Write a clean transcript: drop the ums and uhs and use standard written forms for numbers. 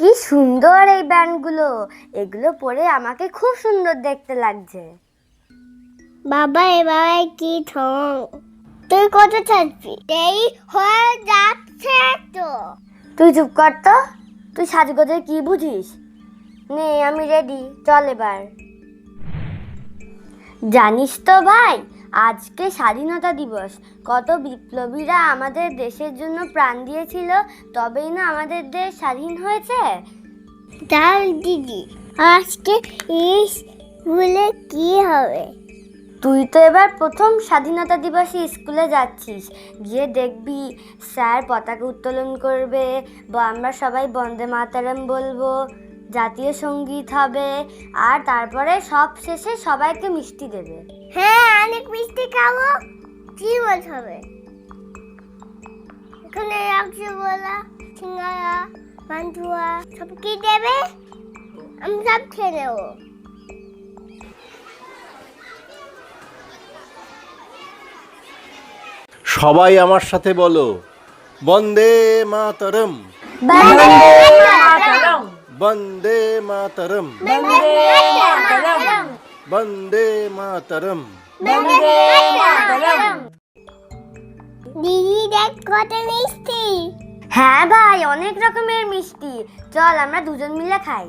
কি সুন্দর এই ব্যান্ডগুলো, এগুলো পরে আমাকে খুব সুন্দর দেখতে লাগছে। বাবা এবারে কি ঠং, তুই কত ছাড়বি? এই হয়ে যাচ্ছে তো। তুই চুপ কর তো, তুই সাজগোজে কি বুঝিস? নে আমি রেডি, চল এবার। জানিস তো ভাই, আজকে স্বাধীনতা দিবস। কত বিপ্লবীরা আমাদের দেশের জন্য প্রাণ দিয়েছিল, তবেই না আমাদের দেশ স্বাধীন হয়েছে। তাই দিদি, আজকে স্কুলে কি হবে? তুই তো এবার প্রথম স্বাধীনতা দিবসে স্কুলে যাচ্ছিস, গিয়ে দেখবি স্যার পতাকা উত্তোলন করবে, বা আমরা সবাই বন্দে মাতরম বলবো, জাতীয় সঙ্গীত হবে, আর তারপরে সব শেষে সবাইকে মিষ্টি দেবে। হ্যাঁ, অনেক মিষ্টি খাবো। কি বলতে হবে? এখানে রসগোল্লা, সিঙ্গারা, পান্তুয়া সব কি দেবে? আমি সব খেয়ে নেবো। সবাই আমার সাথে বলো, বন্দে মাতরম, বন্দে মাতরম, বন্দে মাতরম, বন্দে মাতরম। দিদি দেখ কত মিষ্টি। হ্যাঁ ভাই, অনেক রকমের মিষ্টি, চল আমরা দুজন মিলে খাই।